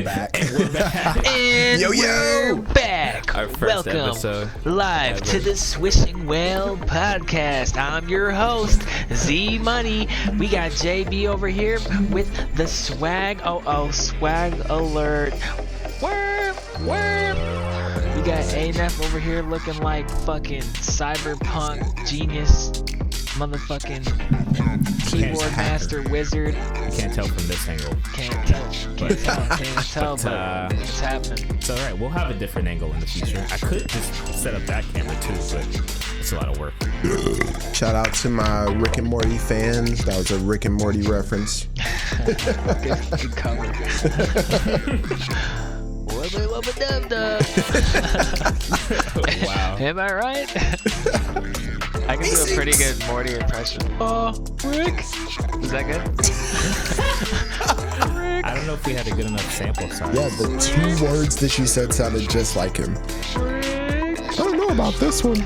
we're back. And we're back. And we're back. Our first episode live ever. to the Swishing Well podcast. I'm your host, Z Money. We got JB over here with the swag. Swag alert. Word. We got ANF over here looking like fucking cyberpunk genius, motherfucking keyboard master wizard. You can't tell from this angle. Can't tell, but it's happening. It's alright, we'll have a different angle in the future. I could just set up that camera too, but it's a lot of work. Shout out to my Rick and Morty fans. That was a Rick and Morty reference. Good cover. Boy, they love a dub. Wow. Am I right? I can do a pretty good Morty impression. Oh, Rick. Is that good? Rick. I don't know if we had a good enough sample size. Yeah, the two words that you said sounded just like him. Rick. I don't know about this one.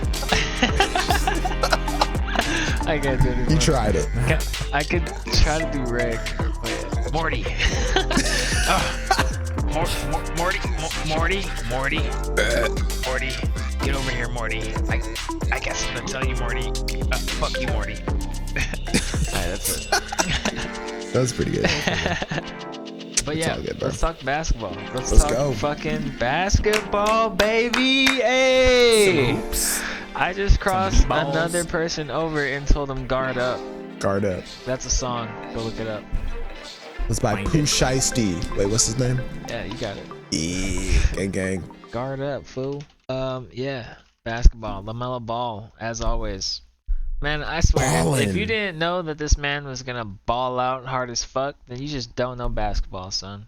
I can't do it. You tried it. I could try to do Rick. Wait, Morty. Morty. Get over here, Morty. I guess I'm gonna tell you, Morty. Fuck you, Morty. Alright, that's it. That was pretty good. But It's yeah, all good, bro. let's talk basketball. Let's talk go. fucking basketball, baby. Hey! Oops. I just crossed balls. another person over and told them guard up. Guard up. That's a song. Go look it up. It's by Find it. Pooh Shiesty. Wait, what's his name? Yeah, you got it. Yeah, gang. Guard up, fool. Yeah, basketball, LaMelo Ball, as always. Man, I swear, Ballin'. if you didn't know that this man was gonna ball out hard as fuck, then you just don't know basketball, son.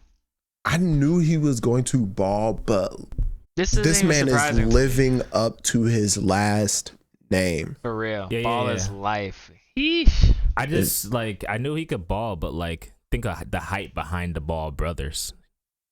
I knew he was going to ball, but This this man is surprising. living up to his last name. For real. Yeah, Ball yeah. is life. Yeesh. I just, I knew he could ball, but, think of the hype behind the Ball brothers.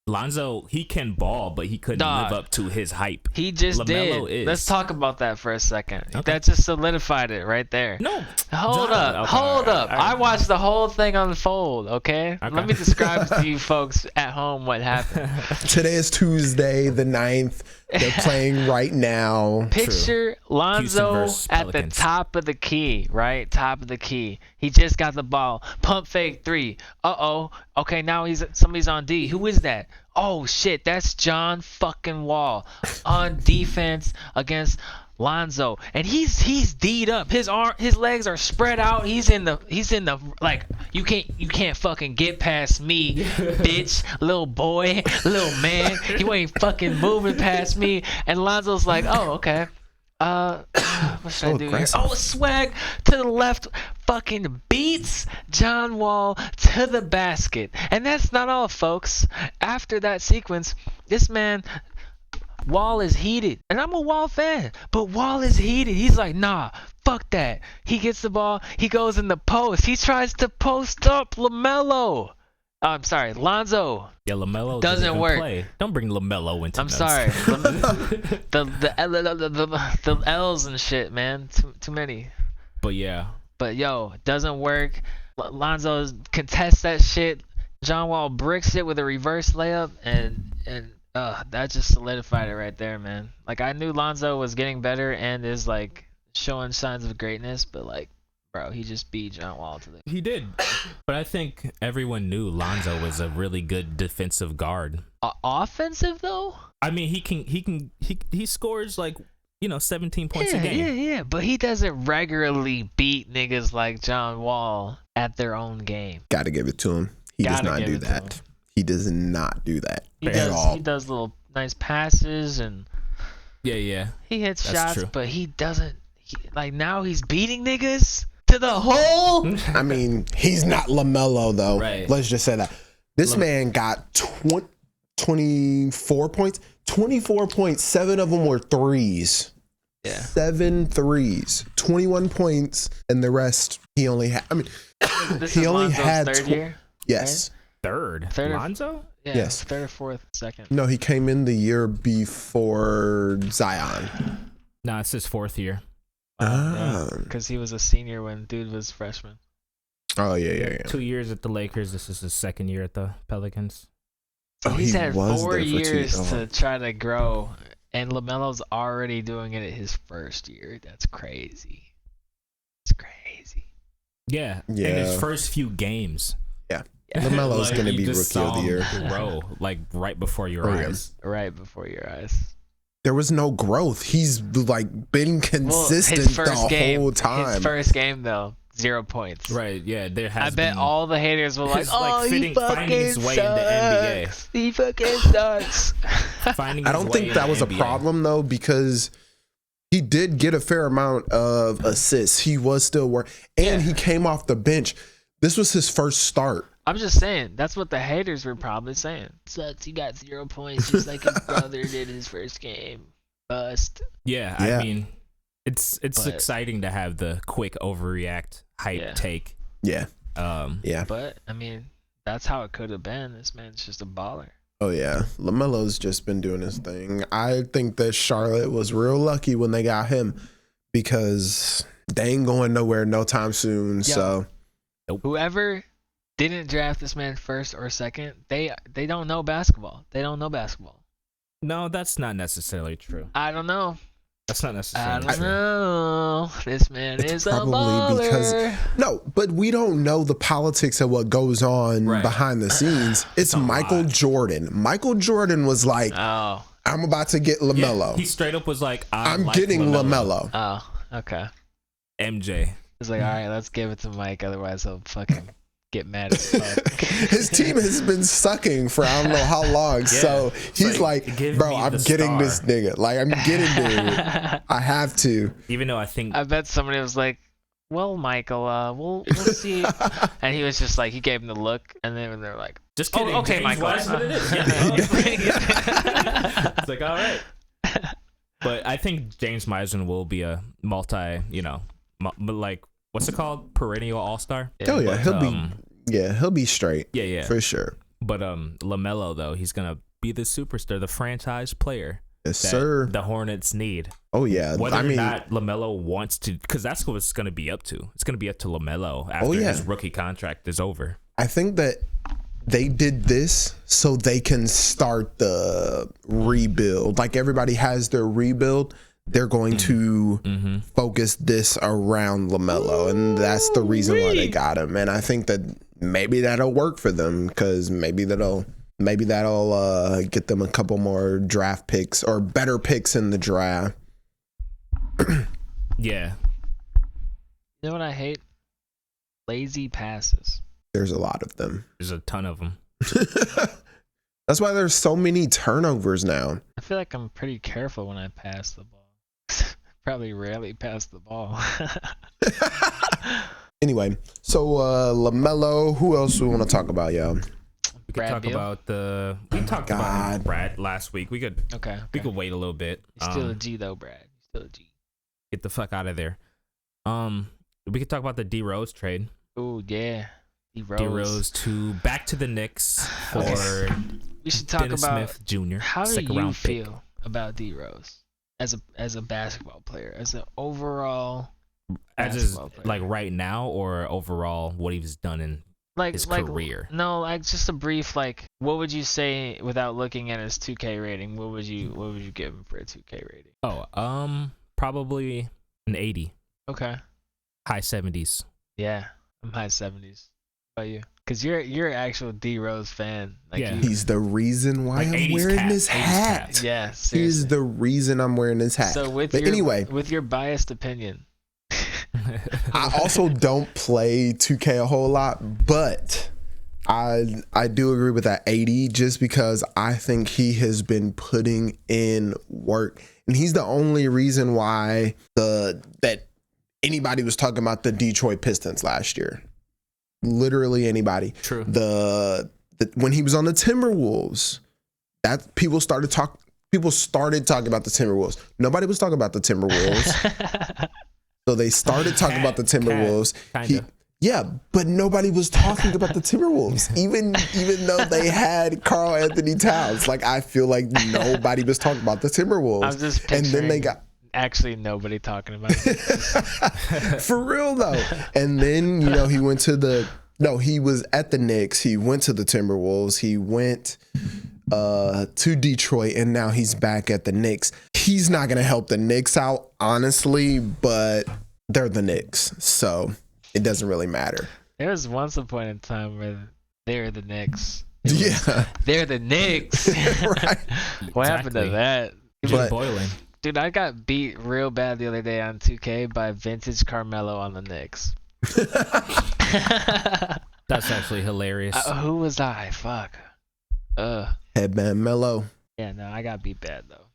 Lonzo, he can ball, but he couldn't Dog. live up to his hype. He just LaMelo did. is. Let's talk about that for a second. Okay. That just solidified it right there. No. Hold Okay, up. Hold up. alright. I watched the whole thing unfold, okay? Okay. Let me describe to you folks at home what happened. Today is Tuesday, the 9th. They're playing right now. Picture Lonzo versus at the Pelicans. top of the key, right? Top of the key. He just got the ball. Pump fake 3. Uh-oh. Okay, now somebody's on D. Who is that? Oh shit, that's John fucking Wall on defense against Lonzo, and he's D'd up. His legs are spread out. He's in the like you can't fucking get past me, bitch, little boy, little man. You ain't fucking moving past me. And Lonzo's like, oh okay. What should I do here? aggressive. Oh, swag to the left, fucking beats John Wall to the basket. And that's not all, folks. After that sequence, this man, Wall is heated. And I'm a Wall fan, but Wall is heated. He's like, nah, fuck that. He gets the ball. He goes in the post. He tries to post up LaMelo. I'm sorry, Lonzo. Yeah, LaMelo Doesn't even work. Play. Don't bring LaMelo into I'm this. sorry. The L's and shit, man. Too many. But yeah. But yo, it doesn't work. Lonzo contests that shit. John Wall bricks it with a reverse layup, and that just solidified it right there, man. Like I knew Lonzo was getting better and is like showing signs of greatness, but like, bro, he just beat John Wall to the. He did. But I think everyone knew Lonzo was a really good defensive guard. Offensive though. I mean, he scores 17 points a game. Yeah. But he doesn't regularly beat niggas like John Wall at their own game. Gotta give it to him. He does Gotta not give do it to that. him. He does not do that He at all. He does little nice passes and Yeah. he hits That's shots, true. but he doesn't. Now he's beating niggas to the hole. I mean, he's not LaMelo though. Right. Let's just say that. This man got 24 points. 24 points. 7 of them were threes. Yeah. 7 threes. 21 points, and the rest he only had. I mean, This he is only Lonzo's had third year. Yes. Third Third or- Lonzo? Yeah, Yes. third or fourth, second. No, he came in the year before Zion. No, it's his fourth year. Because he was a senior when dude was freshman. Oh yeah. 2 years at the Lakers. This is his second year at the Pelicans. So he's he had was 4 there for 2 years years. to try to grow, and LaMelo's already doing it at his first year. That's crazy. It's crazy. Yeah. In Yeah. his first few games. Yeah. LaMelo's Like, going to you be just rookie of saw the year. him grow, like right before your Oh, yeah. eyes. Right before your eyes. There was no growth. He's like been consistent his first the game, whole time. His first game though, 0 points. Right, yeah. There has I bet been, all the haters were like, It's like "Oh, he finding fucking his way in the NBA. sucks. He fucking sucks." finding I his don't way think in that the was a NBA. problem though, because he did get a fair amount of assists. He was still working, and Yeah. he came off the bench. This was his first start. I'm just saying, that's what the haters were probably saying. Sucks. He got 0 points, just like his brother did his first game. Bust. Yeah, Yeah. I mean, it's But- exciting to have the quick overreact hype Yeah. take. Yeah, yeah. But I mean, that's how it could have been. This man's just a baller. Oh yeah, LaMelo's just been doing his thing. I think that Charlotte was real lucky when they got him, because they ain't going nowhere no time soon. So Whoever didn't draft this man first or second, they don't know basketball. They don't know basketball. No, that's not necessarily true. I don't know. That's not I necessarily don't true. know. This man It's is a probably baller. because- no, but we don't know the politics of what goes on Right. behind the scenes. It's a Michael lot. Jordan. Michael Jordan was like, Oh, I'm about to get Yeah, LaMelo. he straight up was like, I'm like getting LaMelo. okay. MJ. It's like, all right, let's give it to Mike, otherwise he'll fucking get mad as fuck. His team has been sucking for I don't know how long. So he's like, give bro, me I'm the getting star." this nigga. Like, I'm getting dude. I have to. Even though I think I bet somebody was like, well, Michael, we'll see. And he was just like, he gave him the look, and then they're like, just kidding. oh, okay, James Michael. Wiseman it is. Yeah. It's like, all right. But I think James Wiseman will be a like, what's it called? Perennial all-star. Oh yeah, But, he'll be straight. Yeah. For sure. But LaMelo though, he's gonna be the superstar, the franchise player Yes, that sir. the Hornets need. Oh yeah. Whether I mean, or not LaMelo wants to, because that's what it's gonna be up to. It's gonna be up to LaMelo after yeah. his rookie contract is over. I think that they did this so they can start the rebuild. Like everybody has their rebuild. They're going to focus this around LaMelo, and that's the reason why they got him. And I think that maybe that'll work for them, because maybe that'll get them a couple more draft picks or better picks in the draft. Yeah. you know what I hate? Lazy passes. There's a lot of them. There's a ton of them. That's why there's so many turnovers now. I feel like I'm pretty careful when I pass the ball. Probably rarely pass the ball. Anyway, so LaMelo, who else we want to talk about, y'all? We could Brad talk Beal? about we talked about God. Brad last week. We could Okay. wait a little bit. He's still a G though, Brad. He's still a G. Get the fuck out of there. We could talk about the D Rose trade. Oh yeah. D Rose back to the Knicks for We should talk Dennis about Smith Jr. how do second you round pick. feel about D Rose as a basketball player, as an overall As is, basketball player. like right now, or overall what he's done in his career? No, like just a brief what would you say without looking at his 2K rating? What would you give him for a 2K rating? Oh, probably an 80, Okay. high 70s. Yeah, I'm high 70s. How about you? Cause you're an actual D Rose fan. Like Yeah. He's the reason why Like I'm 80s wearing cat, this 80s hat. cat. yeah, He's seriously. the reason I'm wearing this hat. So But anyway, with your biased opinion, I also don't play 2K a whole lot, but I do agree with that 80, just because I think he has been putting in work, and he's the only reason why that anybody was talking about the Detroit Pistons last year. Literally anybody. True. When he was on the Timberwolves, that people started talking about the Timberwolves. Nobody was talking about the Timberwolves. So they started talking about the Timberwolves. Kinda. But nobody was talking about the Timberwolves, even though they had Karl Anthony Towns. Like, I feel like nobody was talking about the Timberwolves. I'm just and then they got actually nobody talking about it. for real though. And then he was at the Knicks. He went to the Timberwolves. He went to Detroit, and now he's back at the Knicks. He's not gonna help the Knicks out, honestly, but they're the Knicks, so it doesn't really matter. There was once a point in time where they're the Knicks. They're the Knicks. Right. What happened to that? Just boiling. Dude, I got beat real bad the other day on 2K by vintage Carmelo on the Knicks. That's actually hilarious. Who was I? Fuck. Headband Melo. Yeah, no, I got beat bad though.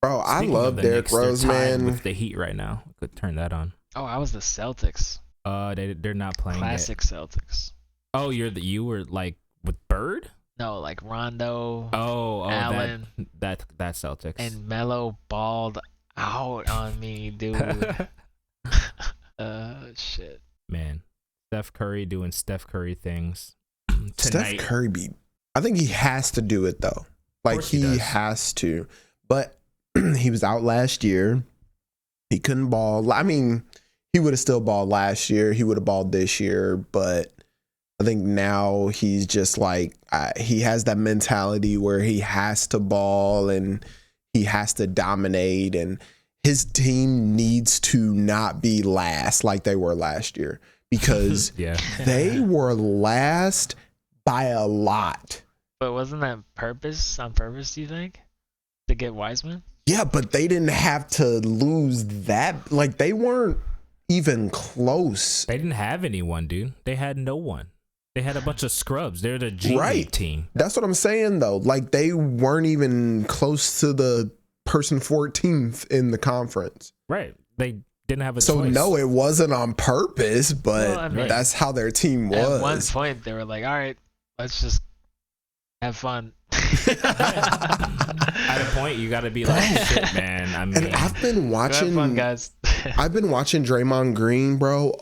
Bro, I Speaking love of the Derrick Knicks, they're Rose, tied man. with the Heat right now. Could turn that on. Oh, I was the Celtics. They're not playing Classic it. Celtics. Oh, you were like with Bird? No, like Rondo. Oh, Allen. that Celtics. And Melo balled out on me, dude. Shit. Man, Steph Curry doing Steph Curry things. Steph Curry I think he has to do it though. Like he has to. But he was out last year. He couldn't ball. I mean, he would have still balled last year. He would have balled this year, but I think now he's just like he has that mentality where he has to ball and he has to dominate, and his team needs to not be last like they were last year, because they were last by a lot. But wasn't that on purpose, do you think? To get Wiseman? Yeah, but they didn't have to lose that. Like, they weren't even close. They didn't have anyone, dude. They had no one. They had a bunch of scrubs. They're the G League team. That's what I'm saying, though. Like, they weren't even close to the person 14th in the conference. Right. They didn't have a choice. So, no, it wasn't on purpose, but that's how their team was. At one point, they were like, all right, let's just have fun. At a point, you got to be like, shit, man. I mean, and I've been watching, have fun, guys. I've been watching Draymond Green, bro.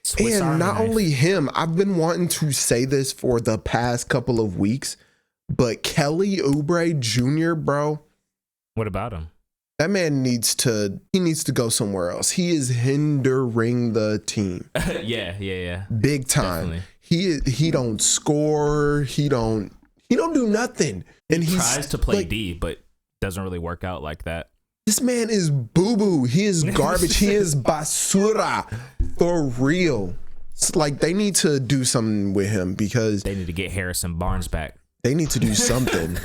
Swiss and Army not knife. only him, I've been wanting to say this for the past couple of weeks, but Kelly Oubre Jr., bro. What about him? That man needs to go somewhere else. He is hindering the team. Yeah. Big time. Definitely. He don't score. He don't do nothing. And he tries to play like, D, but doesn't really work out like that. This man is boo-boo. He is garbage. He is basura. For real. It's like they need to do something with him, because they need to get Harrison Barnes back. They need to do something.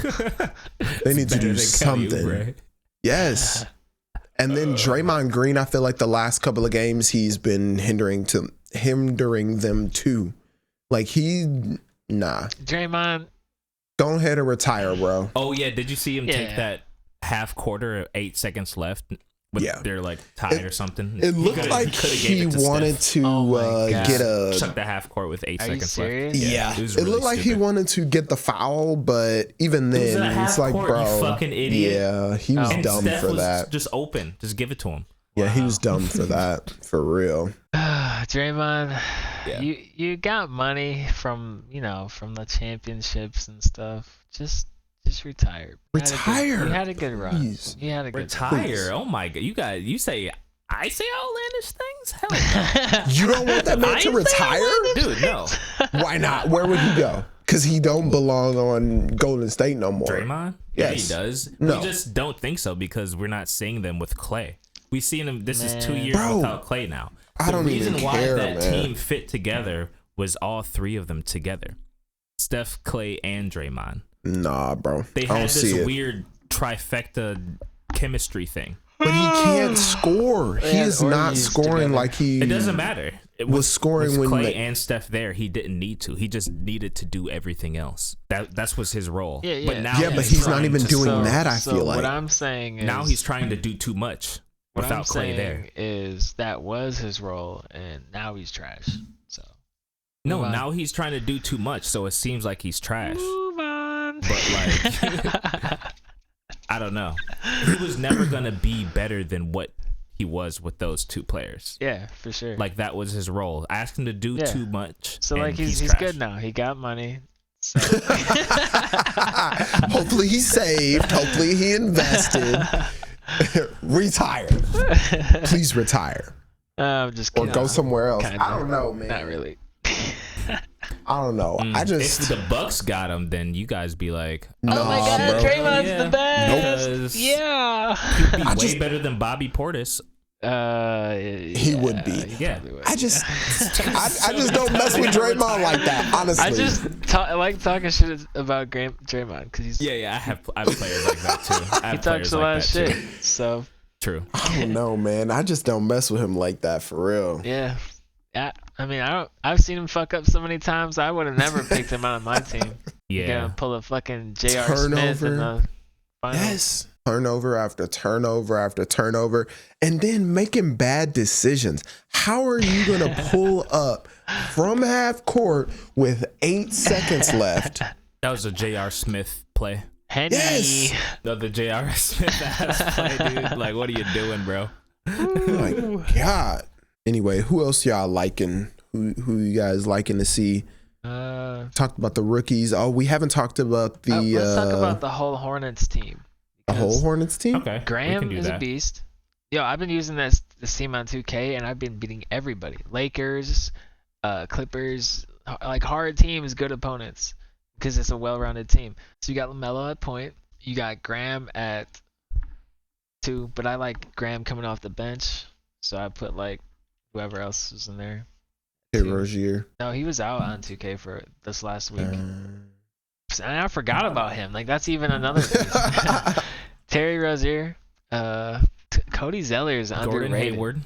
They need to do something. Yes. And then Draymond Green, I feel like the last couple of games he's been hindering them too. Like Draymond, go ahead and retire, bro. Oh yeah, did you see him take that half quarter, 8 seconds left? They're like tied or something. It looked like he wanted to get chuck the half court with 8 seconds left. Yeah, it looked really like stupid. he wanted to get the foul, but even then, it's like, court, bro, you fucking idiot. Yeah, he was dumb Steph for was that. Just open, just give it to him. Yeah, he was dumb for that, for real. Draymond, you got money from the championships and stuff. Just retire. Retire. You had a good run. Please. You had a good retire. Oh my god, you say I say outlandish things? Hell no. You don't want that man to retire, dude? No. Why not? Where would he go? Because he don't belong on Golden State no more. Draymond? Yes. Yeah, he does. No. We just don't think so because we're not seeing them with Clay. We seen them. This is 2 years without Clay now. I don't even care, The reason why that man. team fit together was all three of them together: Steph, Clay, and Draymond. Nah, bro. They I had don't this see it. weird trifecta chemistry thing. But he can't score. He is not scoring like he. It doesn't matter. It was scoring with when Clay and Steph there. He didn't need to. He just needed to do everything else. That was his role. Yeah. But now but he's not even doing that. I feel like what I'm saying is now he's trying to do too much without Clay there. Is that was his role, and now he's trash. So now he's trying to do too much, so it seems like he's trash. Move on. But like, I don't know. He was never gonna be better than what he was with those two players. Yeah, for sure. Like that was his role. I asked him to do too much. So like he's trash. good now. He got money. So. Hopefully he saved. Hopefully he invested. Retire. Please retire. I'm just kidding. Or go somewhere else. Kinda. I don't know, man. Not really. I don't know. I just if the Bucks got him, then you guys be like, oh my God, bro. Draymond's the best. Nope. Yeah. He'd be way better than Bobby Portis. He would be. Yeah. I just don't mess with Draymond like that. Honestly, I just like talking shit about Draymond because he's Yeah. I have players like that too. he talks a lot of shit. So true. I don't know, man. I just don't mess with him like that for real. yeah. I mean, I've seen him fuck up so many times. I would have never picked him out of my team. Yeah. Gonna pull a fucking J.R. Smith in the finals. Yes. Turnover after turnover after turnover, and then making bad decisions. How are you going to pull up from half court with 8 seconds left? That was a J.R. Smith play. Henny. Yes. No, the J.R. Smith ass play, dude. Like, what are you doing, bro? Oh my God. Anyway, who else y'all liking? Who you guys liking to see? Talked about the rookies. Oh, we haven't talked about the. Let's talk about the whole Hornets team. The whole Hornets team? Okay. Graham is a beast. Yo, I've been using this team on 2K, and I've been beating everybody. Lakers, Clippers, like hard teams, good opponents, because it's a well-rounded team. So you got LaMelo at point. You got Graham at 2, but I like Graham coming off the bench, so I put like whoever else was in there. Hey, Rozier. No, he was out on 2K for this last week. And I forgot about him. Like, that's even another thing. Terry Rozier, Cody Zeller is underrated. Gordon Hayward.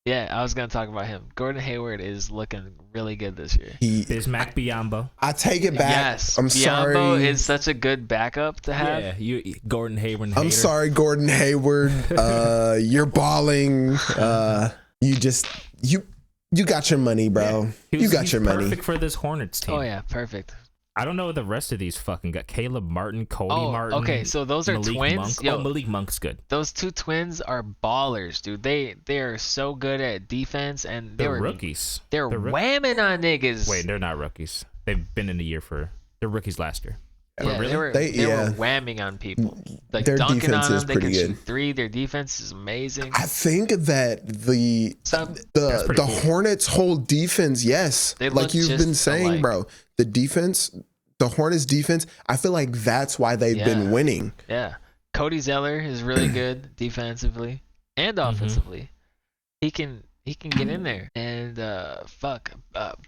Yeah, I was gonna talk about him. Gordon Hayward is looking really good this year. Bismack Biyombo. I take it back. Yes, I'm Biyombo sorry. is such a good backup to have. Yeah, Gordon Hayward. I'm sorry, Gordon Hayward. You're balling. You got your money, bro. Yeah. You got your money. Perfect for this Hornets team. Oh yeah, perfect. I don't know what the rest of these fucking got. Caleb Martin, Cody Martin. Okay, so those are Malik twins. Monk. Yo, Malik Monk's good. those two twins are ballers, dude. They are so good at defense, and They're rookies. They're whamming on niggas. Wait, they're not rookies. They've been in the year for. They're rookies last year. Yeah, really? they were whamming on people. Like Their dunking defense on is them. They pretty can good. shoot 3. Their defense is amazing. I think that the cool. Hornets' whole defense, yes, They like look you've just been saying, alike. bro. The defense, the Hornets' defense. I feel like that's why they've been winning. Yeah. Cody Zeller is really good defensively and offensively. He can get in there. And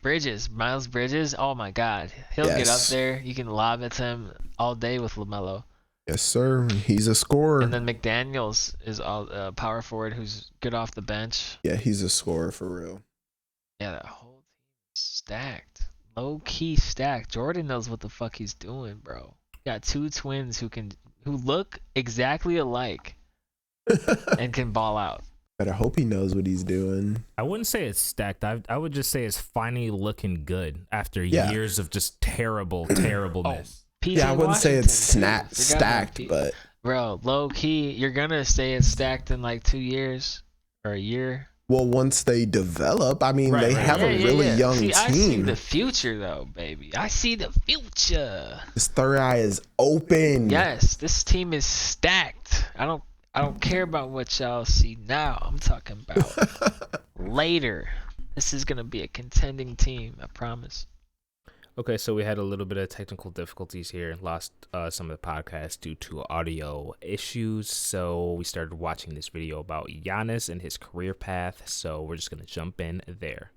Bridges, Miles Bridges, oh my God. He'll get up there. You can lob at him all day with LaMelo. Yes, sir. He's a scorer. And then McDaniels is all power forward who's good off the bench. Yeah, he's a scorer for real. Yeah, that whole team is stacked. Low key stacked. Jordan knows what the fuck he's doing, bro. Got 2 twins who look exactly alike and can ball out. Better hope he knows what he's doing. I wouldn't say it's stacked. I would just say it's finally looking good after years of just terribleness. PJ I wouldn't say it's Washington, too. stacked, but Bro, low key, you're gonna say it's stacked in like 2 years or a year. well, once they develop, I mean, they have a really young team. I see the future, though, baby. I see the future. His third eye is open. Yes, this team is stacked. I don't care about what y'all see now. I'm talking about later. This is gonna be a contending team. I promise. Okay, so we had a little bit of technical difficulties here. Lost some of the podcast due to audio issues. So we started watching this video about Giannis and his career path. So we're just going to jump in there.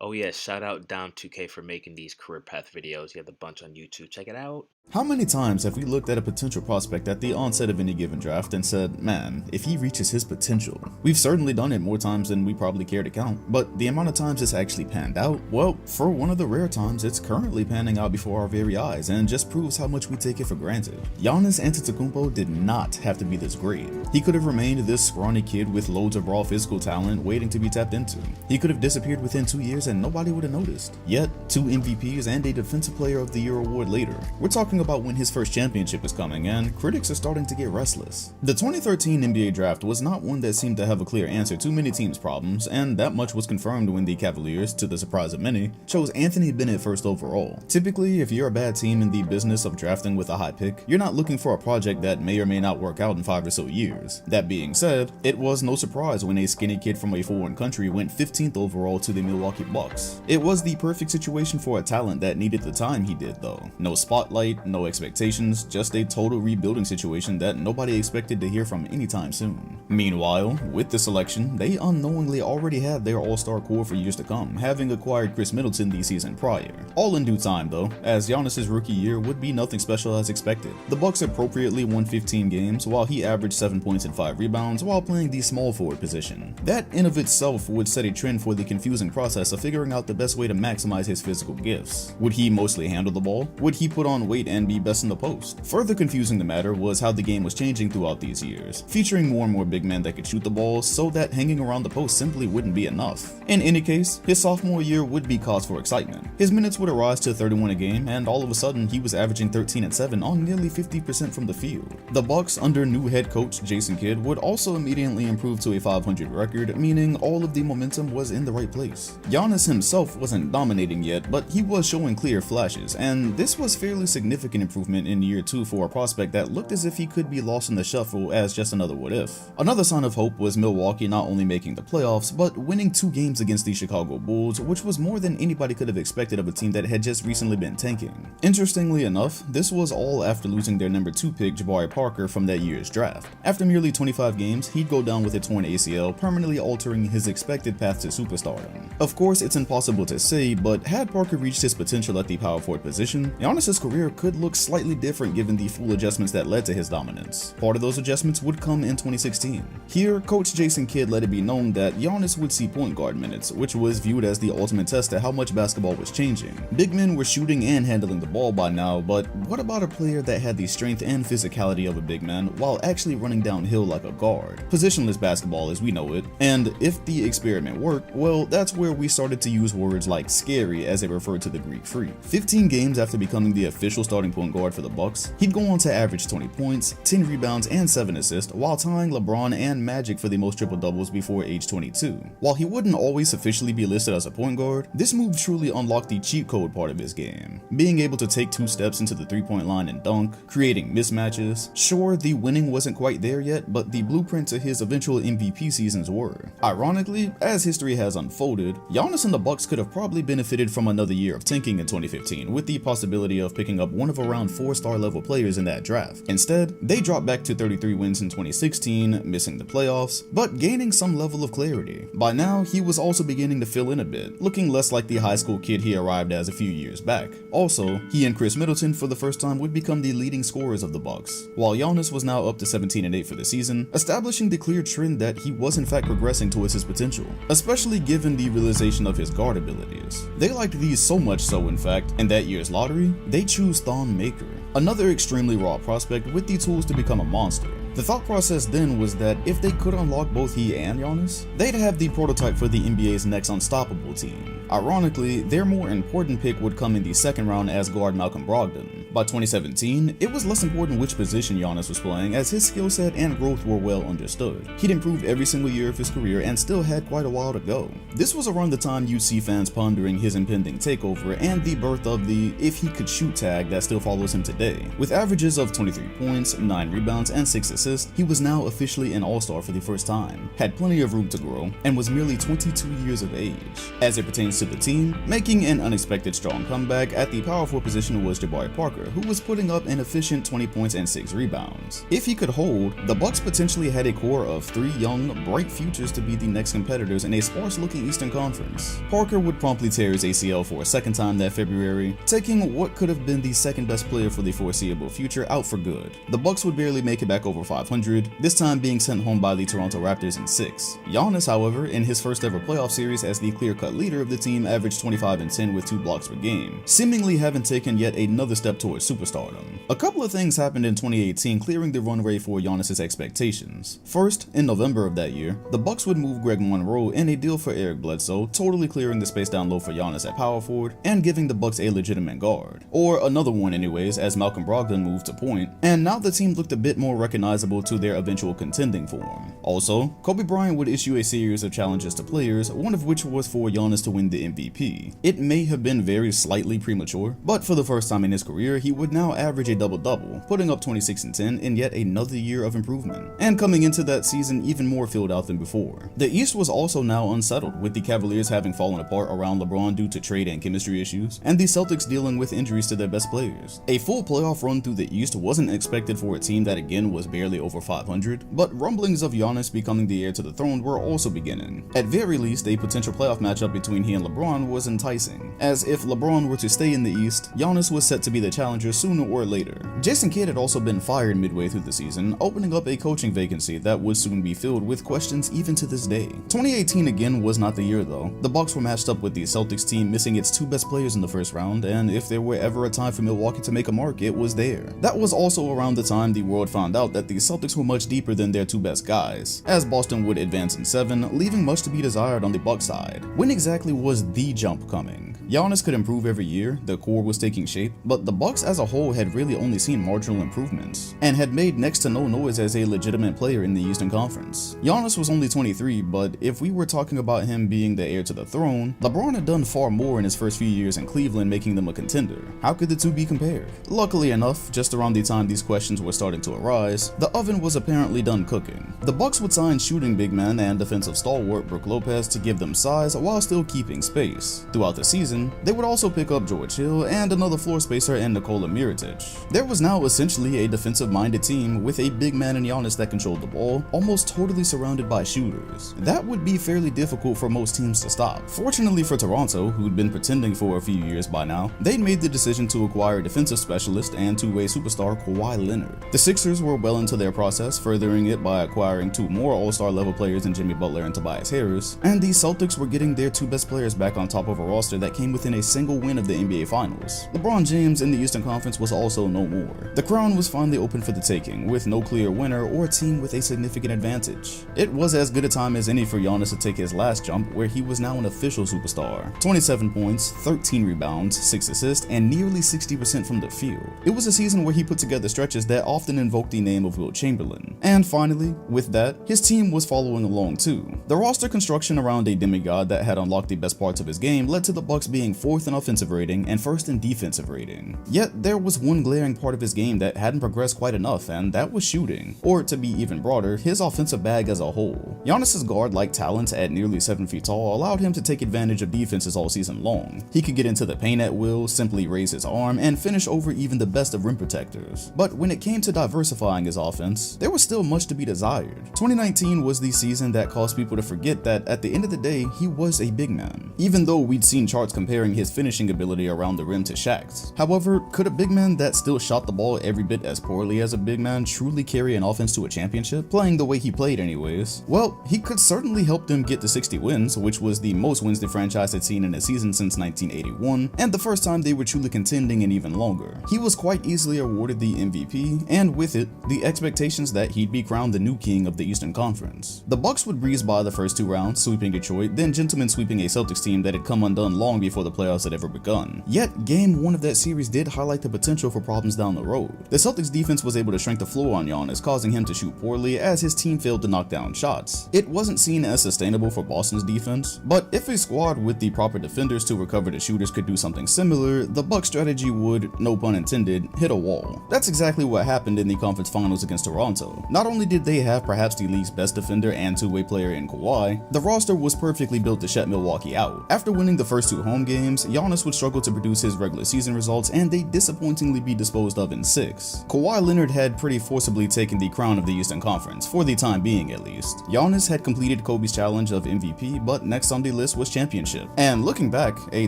Oh, yeah. Shout out Dom2K for making these career path videos. He had a bunch on YouTube. Check it out. How many times have we looked at a potential prospect at the onset of any given draft and said, man, if he reaches his potential? We've certainly done it more times than we probably care to count, but the amount of times it's actually panned out, well, for one of the rare times, it's currently panning out before our very eyes and just proves how much we take it for granted. Giannis Antetokounmpo did not have to be this great. He could have remained this scrawny kid with loads of raw physical talent waiting to be tapped into. He could have disappeared within 2 years and nobody would have noticed. Yet, 2 MVPs and a Defensive Player of the Year award later, we're talking about when his first championship is coming, and critics are starting to get restless. The 2013 NBA draft was not one that seemed to have a clear answer to many teams' problems, and that much was confirmed when the Cavaliers, to the surprise of many, chose Anthony Bennett first overall. Typically, if you're a bad team in the business of drafting with a high pick, you're not looking for a project that may or may not work out in 5 or so years. That being said, it was no surprise when a skinny kid from a foreign country went 15th overall to the Milwaukee Bucks. Bucks. It was the perfect situation for a talent that needed the time he did though. No spotlight, no expectations, just a total rebuilding situation that nobody expected to hear from anytime soon. Meanwhile, with the selection, they unknowingly already had their all-star core for years to come, having acquired Chris Middleton the season prior. All in due time though, as Giannis' rookie year would be nothing special as expected. The Bucks appropriately won 15 games while he averaged 7 points and 5 rebounds while playing the small forward position. That in of itself would set a trend for the confusing process of figuring out the best way to maximize his physical gifts. Would he mostly handle the ball? Would he put on weight and be best in the post? Further confusing the matter was how the game was changing throughout these years, featuring more and more big men that could shoot the ball so that hanging around the post simply wouldn't be enough. In any case, his sophomore year would be cause for excitement. His minutes would rise to 31 a game, and all of a sudden he was averaging 13 and 7 on nearly 50% from the field. The Bucks under new head coach Jason Kidd would also immediately improve to a 500 record, meaning all of the momentum was in the right place. Giannis himself wasn't dominating yet, but he was showing clear flashes, and this was fairly significant improvement in year 2 for a prospect that looked as if he could be lost in the shuffle as just another what if. Another sign of hope was Milwaukee not only making the playoffs, but winning 2 games against the Chicago Bulls, which was more than anybody could have expected of a team that had just recently been tanking. Interestingly enough, this was all after losing their number 2 pick Jabari Parker from that year's draft. After merely 25 games, he'd go down with a torn ACL, permanently altering his expected path to superstardom. Of course, it's impossible to say, but had Parker reached his potential at the power forward position, Giannis' career could look slightly different given the full adjustments that led to his dominance. Part of those adjustments would come in 2016. Here, coach Jason Kidd let it be known that Giannis would see point guard minutes, which was viewed as the ultimate test to how much basketball was changing. Big men were shooting and handling the ball by now, but what about a player that had the strength and physicality of a big man while actually running downhill like a guard? Positionless basketball as we know it, and if the experiment worked, well, that's where we started to use words like scary as they referred to the Greek freak. 15 games after becoming the official starting point guard for the Bucks, he'd go on to average 20 points, 10 rebounds, and 7 assists while tying LeBron and Magic for the most triple doubles before age 22. While he wouldn't always officially be listed as a point guard, this move truly unlocked the cheat code part of his game. Being able to take 2 steps into the 3-point line and dunk, creating mismatches. Sure, the winning wasn't quite there yet, but the blueprint to his eventual MVP seasons were. Ironically, as history has unfolded, Giannis and the Bucks could have probably benefited from another year of tanking in 2015 with the possibility of picking up one of around 4-star level players in that draft. Instead, they dropped back to 33 wins in 2016, missing the playoffs, but gaining some level of clarity. By now, he was also beginning to fill in a bit, looking less like the high school kid he arrived as a few years back. Also, he and Chris Middleton for the first time would become the leading scorers of the Bucks, while Giannis was now up to 17 and 8 for the season, establishing the clear trend that he was in fact progressing towards his potential, especially given the realization of his guard abilities. They liked these so much so, in fact, in that year's lottery, they chose Thon Maker, another extremely raw prospect with the tools to become a monster. The thought process then was that if they could unlock both he and Giannis, they'd have the prototype for the NBA's next unstoppable team. Ironically, their more important pick would come in the second round as guard Malcolm Brogdon. By 2017, it was less important which position Giannis was playing as his skill set and growth were well understood. He'd improved every single year of his career and still had quite a while to go. This was around the time you'd see fans pondering his impending takeover and the birth of the if he could shoot tag that still follows him today. With averages of 23 points, 9 rebounds, and 6 assists, he was now officially an all-star for the first time, had plenty of room to grow, and was merely 22 years of age. As it pertains to the team, making an unexpected strong comeback at the power forward position was Jabari Parker, who was putting up an efficient 20 points and 6 rebounds. If he could hold, the Bucks potentially had a core of 3 young, bright futures to be the next competitors in a sparse-looking Eastern Conference. Parker would promptly tear his ACL for a second time that February, taking what could have been the second best player for the foreseeable future out for good. The Bucks would barely make it back over 500, this time being sent home by the Toronto Raptors in 6. Giannis, however, in his first ever playoff series as the clear-cut leader of the team, averaged 25 and 10 with 2 blocks per game, seemingly having taken yet another step towards superstardom. A couple of things happened in 2018 clearing the runway for Giannis' expectations. First, in November of that year, the Bucks would move Greg Monroe in a deal for Eric Bledsoe, totally clearing the space down low for Giannis at power forward and giving the Bucks a legitimate guard. Or another one anyways, as Malcolm Brogdon moved to point, and now the team looked a bit more recognizable to their eventual contending form. Also, Kobe Bryant would issue a series of challenges to players, one of which was for Giannis to win the MVP. It may have been very slightly premature, but for the first time in his career, he would now average a double-double, putting up 26 and 10 in yet another year of improvement, and coming into that season even more filled out than before. The East was also now unsettled, with the Cavaliers having fallen apart around LeBron due to trade and chemistry issues, and the Celtics dealing with injuries to their best players. A full playoff run through the East wasn't expected for a team that again was barely over 500, but rumblings of Giannis becoming the heir to the throne were also beginning. At very least, a potential playoff matchup between he and LeBron was enticing, as if LeBron were to stay in the East, Giannis was set to be the challenger sooner or later. Jason Kidd had also been fired midway through the season, opening up a coaching vacancy that would soon be filled with questions even to this day. 2018 again was not the year though. The Bucks were matched up with the Celtics team missing its two best players in the first round, and if there were ever a time for Milwaukee to make a mark, it was there. That was also around the time the world found out that the Celtics were much deeper than their two best guys, as Boston would advance in 7, leaving much to be desired on the Bucks side. When exactly was the jump coming? Giannis could improve every year, the core was taking shape, but the Bucks as a whole had really only seen marginal improvements, and had made next to no noise as a legitimate player in the Eastern Conference. Giannis was only 23, but if we were talking about him being the heir to the throne, LeBron had done far more in his first few years in Cleveland, making them a contender. How could the two be compared? Luckily enough, just around the time these questions were starting to arise, the oven was apparently done cooking. The Bucks would sign shooting big man and defensive stalwart Brook Lopez to give them size while still keeping space. Throughout the season, they would also pick up George Hill and another floor spacer in Nikola Mirotic. There was now essentially a defensive-minded team with a big man in Giannis that controlled the ball, almost totally surrounded by shooters. That would be fairly difficult for most teams to stop. Fortunately for Toronto, who'd been pretending for a few years by now, they'd made the decision to acquire a defensive specialist and two-way superstar Kawhi Leonard. The Sixers were well into their process, furthering it by acquiring two more all-star level players in Jimmy Butler and Tobias Harris, and the Celtics were getting their two best players back on top of a roster that came within a single win of the NBA Finals. LeBron James in the Eastern Conference was also no more. The crown was finally open for the taking, with no clear winner or team with a significant advantage. It was as good a time as any for Giannis to take his last jump, where he was now an official superstar. 27 points, 13 rebounds, 6 assists, and nearly 60% from the field. It was a season where he put together stretches that often invoked the name of Wilt Chamberlain. And finally, with that, his team was following along too. The roster construction around a demigod that had unlocked the best parts of his game led to the Bucks being 4th in offensive rating and 1st in defensive rating. Yet there was one glaring part of his game that hadn't progressed quite enough, and that was shooting. Or to be even broader, his offensive bag as a whole. Giannis's guard-like talent at nearly 7 feet tall allowed him to take advantage of defenses all season long. He could get into the paint at will, simply raise his arm, and finish over even the best of rim protectors. But when it came to diversifying his offense, there was still much to be desired. 2019 was the season that caused people to forget that at the end of the day, he was a big man, even though we'd seen charts comparing his finishing ability around the rim to Shaq's. However, could a big man that still shot the ball every bit as poorly as a big man truly carry an offense to a championship, playing the way he played anyways? Well, he could certainly help them get to 60 wins, which was the most wins the franchise had seen in a season since 1981, and the first time they were truly contending in even longer. He was quite easily awarded the MVP, and with it, the expectations that he'd be crowned the new king of the Eastern Conference. The Bucks would breeze by the first 2 rounds, sweeping Detroit, then gentlemen sweeping a Celtics team that had come undone long before the playoffs had ever begun. Yet, game 1 of that series did highlight the potential for problems down the road. The Celtics defense was able to shrink the floor on Giannis, causing him to shoot poorly as his team failed to knock down shots. It wasn't seen as sustainable for Boston's defense, but if a squad with the proper defenders to recover the shooters could do something similar, the Bucks strategy would, no pun intended, hit a wall. That's exactly what happened in the conference finals against Toronto. Not only did they have perhaps the league's best defender and two-way player in Kawhi, the roster was perfectly built to shut Milwaukee out. After winning the first 2 home games, Giannis would struggle to produce his regular season results, and they'd disappointingly be disposed of in 6. Kawhi Leonard had pretty forcibly taken the crown of the Eastern Conference, for the time being at least. Giannis had completed Kobe's challenge of MVP, but next on the list was championship. And looking back, a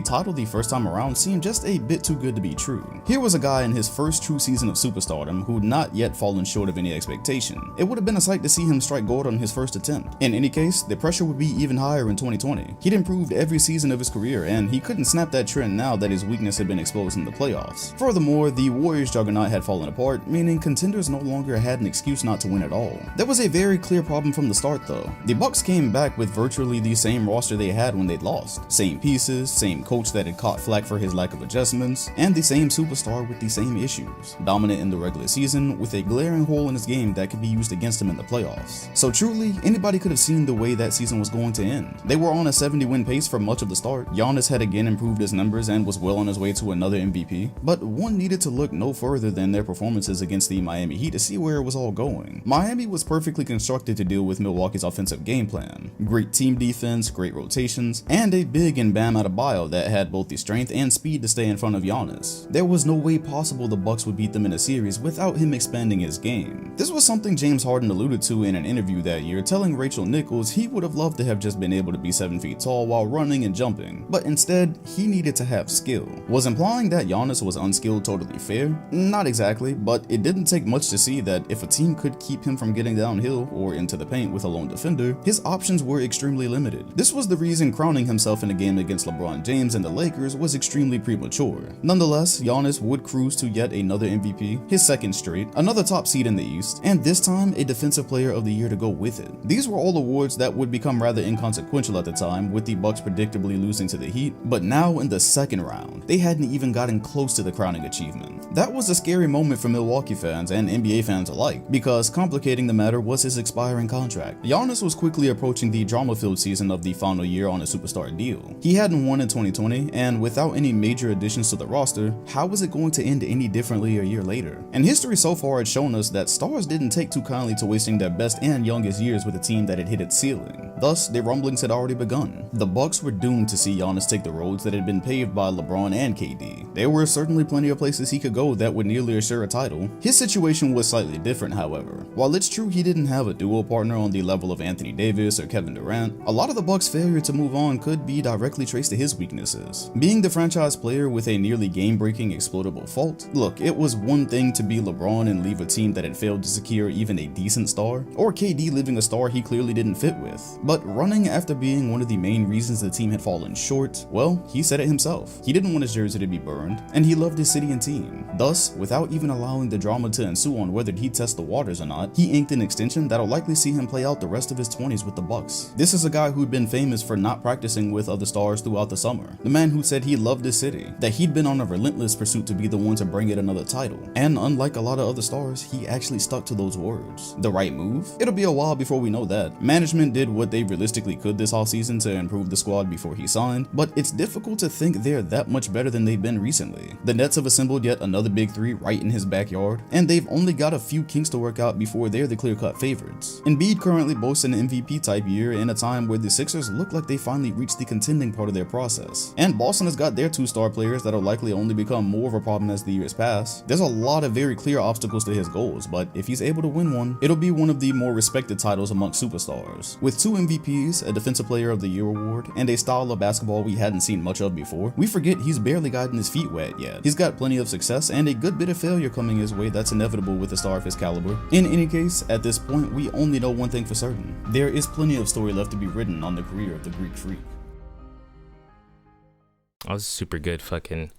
title the first time around seemed just a bit too good to be true. Here was a guy in his first true season of superstardom who'd not yet fallen short of any expectation. It would have been a sight to see him strike gold on his first attempt. In any case, the pressure would be even higher in 2020. He'd improved every season of his career, and he couldn't snap that trend now that his weakness had been exposed in the playoffs. Furthermore, the Warriors' juggernaut had fallen apart, meaning contenders no longer had an excuse not to win at all. There was a very clear problem from the start though. The Bucks came back with virtually the same roster they had when they'd lost. Same pieces, same coach that had caught flack for his lack of adjustments, and the same superstar with the same issues. Dominant in the regular season, with a glaring hole in his game that could be used against him in the playoffs. So truly, anybody could have seen the way that season was going to end. They were on a 70-win pace for much of the start. Giannis had again improved his numbers and was well on his way to another MVP, but one needed to look no further than their performances against the Miami Heat to see where it was all going. Miami was perfectly constructed to deal with Milwaukee's offensive game plan. Great team defense, great rotations, and a big and Bam Adebayo that had both the strength and speed to stay in front of Giannis. There was no way possible the Bucks would beat them in a series without him expanding his game. This was something James Harden alluded to in an interview that year, telling Rachel Nichols he would have loved to have just been able to be 7 feet tall while running and jumping, but instead he needed to have skill. Was implying that Giannis was unskilled totally fair? Not exactly, but it didn't take much to see that if a team could keep him from getting downhill or into the paint with a lone defender, his options were extremely limited. This was the reason crowning himself in a game against LeBron James and the Lakers was extremely premature. Nonetheless, Giannis would cruise to yet another MVP, his second straight, another top seed in the East, and this time a Defensive Player of the Year to go with it. These were all awards that would become rather inconsequential at the time, with the Bucks predictably losing to the Heat, but now in the second round, they hadn't even gotten close to the crowning achievement. That was a scary moment for Milwaukee fans and NBA fans alike, because complicating the matter was his expiring contract. Giannis was quickly approaching the drama-filled season of the final year on a superstar deal. He hadn't won in 2020, and without any major additions to the roster, how was it going to end any differently a year later? And history so far had shown us that stars didn't take too kindly to wasting their best and youngest years with a team that had hit its ceiling. Thus, the rumblings had already begun. The Bucks were doomed to see Giannis take the roads that had been paved by LeBron and KD. There were certainly plenty of places he could go that would nearly assure a title. His situation was slightly different, however. While it's true he didn't have a duo partner on the level of Anthony Davis or Kevin Durant, a lot of the Bucks' failure to move on could be directly traced to his weaknesses. Being the franchise player with a nearly game-breaking exploitable fault, look, it was one thing to be LeBron and leave a team that had failed to secure even a decent star, or KD leaving a star he clearly didn't fit with. But running after being one of the main reasons the team had fallen short, well, he said it himself. He didn't want his jersey to be burned, and he loved his city and team. Thus, without even allowing the drama to ensue on whether he'd test the waters or not, he inked an extension that'll likely see him play out the rest of his 20s with the Bucks. This is a guy who'd been famous for not practicing with other stars throughout the summer. The man who said he loved his city, that he'd been on a relentless pursuit to be the one to bring it another title. And unlike a lot of other stars, he actually stuck to those words. The right move? It'll be a while before we know that. Management did what they realistically could this offseason to improve the squad before he signed, but it's difficult to think they're that much better than they've been recently. The Nets have assembled yet another big three right in his backyard, and they've only got a few kinks to work out before they're the clear-cut favorites. Embiid currently boasts an MVP type year in a time where the Sixers look like they finally reached the contending part of their process. And Boston has got their two star players that'll likely only become more of a problem as the years pass. There's a lot of very clear obstacles to his goals, but if he's able to win one, it'll be one of the more respected titles amongst superstars. With 2 MVPs, a Defensive Player of the Year award, and a style of basketball we hadn't seen much of before, we forget he's barely gotten his feet wet yet. He's got plenty of success and a good bit of failure coming his way that's inevitable with a star of his caliber. In any case, at this point, we only know one thing for certain. There is plenty of story left to be written on the career of the Greek Freak. That was a super good fucking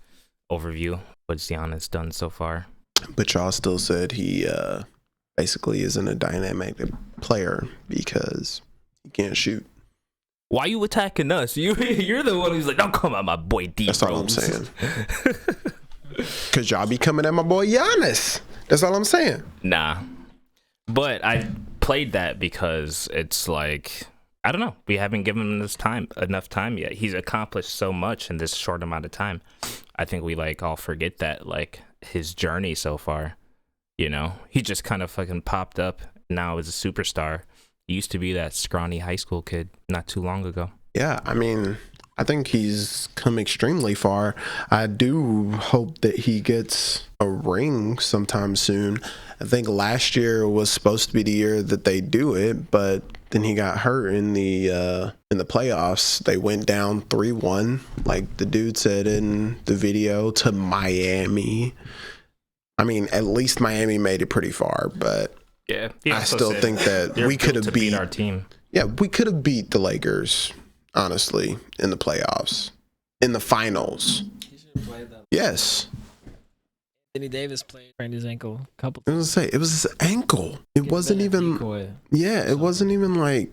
overview what Giannis done so far. But y'all still said he basically isn't a dynamic player because he can't shoot. Why you attacking us? You're the one who's like, don't come at my boy D. That's all I'm saying. Because y'all be coming at my boy Giannis. That's all I'm saying. Nah. But I played that because it's like, I don't know. We haven't given him enough time yet. He's accomplished so much in this short amount of time. I think we like all forget that, like, his journey so far. You know, he just kind of fucking popped up now as a superstar. He used to be that scrawny high school kid not too long ago. Yeah, I mean, I think he's come extremely far. I do hope that he gets a ring sometime soon. I think last year was supposed to be the year that they do it, but then he got hurt in the playoffs. They went down 3-1, like the dude said in the video, to Miami. I mean, at least Miami made it pretty far, but yeah, I still think that we could have beat our team. Yeah, we could have beat the Lakers, honestly, in the playoffs. in the finals. He should have played that. Yes. Anthony Davis played his ankle a couple I was gonna say it was his ankle. It wasn't even. It wasn't even like.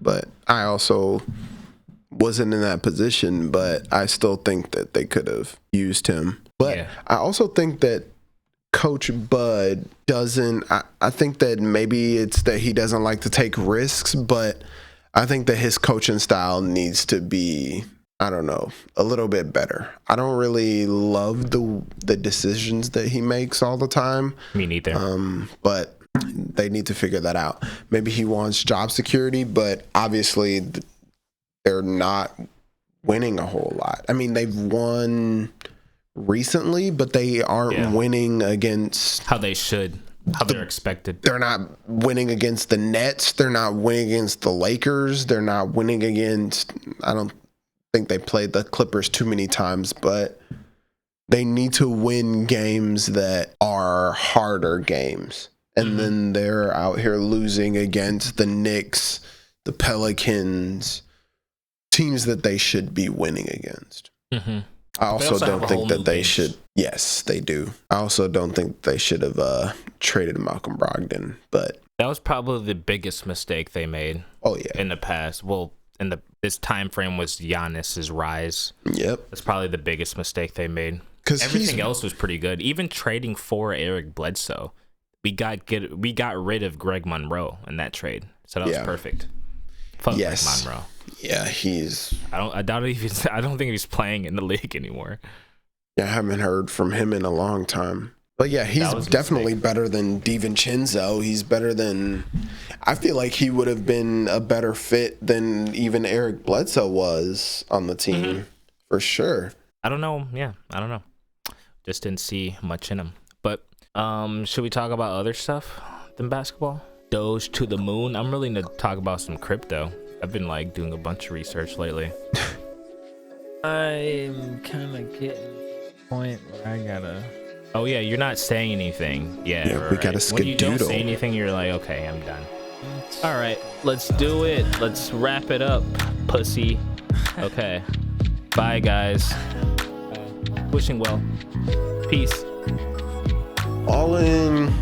But I also wasn't in that position. But I still think that they could have used him. But I also think that Coach Bud doesn't. I think that maybe it's that he doesn't like to take risks. But I think that his coaching style needs to be, I don't know, a little bit better. I don't really love the decisions that he makes all the time. Me neither. But they need to figure that out. Maybe he wants job security, but obviously they're not winning a whole lot. I mean, they've won recently, but they aren't winning against how they should. How they're expected. They're not winning against the Nets. They're not winning against the Lakers. They're not winning against, I don't think they played the Clippers too many times, but they need to win games that are harder games. And then they're out here losing against the Knicks, the Pelicans, teams that they should be winning against. I also don't think that they should. Yes, they do. I also don't think they should have traded Malcolm Brogdon, but that was probably the biggest mistake they made. Oh yeah, in the past. Well, this time frame was Giannis's rise. Yep, that's probably the biggest mistake they made. Because everything else was pretty good. Even trading for Eric Bledsoe, we got rid of Greg Monroe in that trade, so that was perfect. Fuck Greg Monroe. Yeah, I don't think he's playing in the league anymore. Yeah, I haven't heard from him in a long time. But yeah, he's definitely better than DiVincenzo. He's better than. I feel like he would have been a better fit than even Eric Bledsoe was on the team, for sure. I don't know. Yeah, I don't know. Just didn't see much in him. But should we talk about other stuff than basketball? Doge to the moon. I'm really going to talk about some crypto. I've been doing a bunch of research lately. I'm kind of getting to the point where I gotta. Oh yeah, you're not saying anything. Yeah, we gotta skedaddle. When you don't say anything, you're like, okay, I'm done. All right, let's do it. Let's wrap it up, pussy. Okay, bye guys. Wishing well. Peace. All in.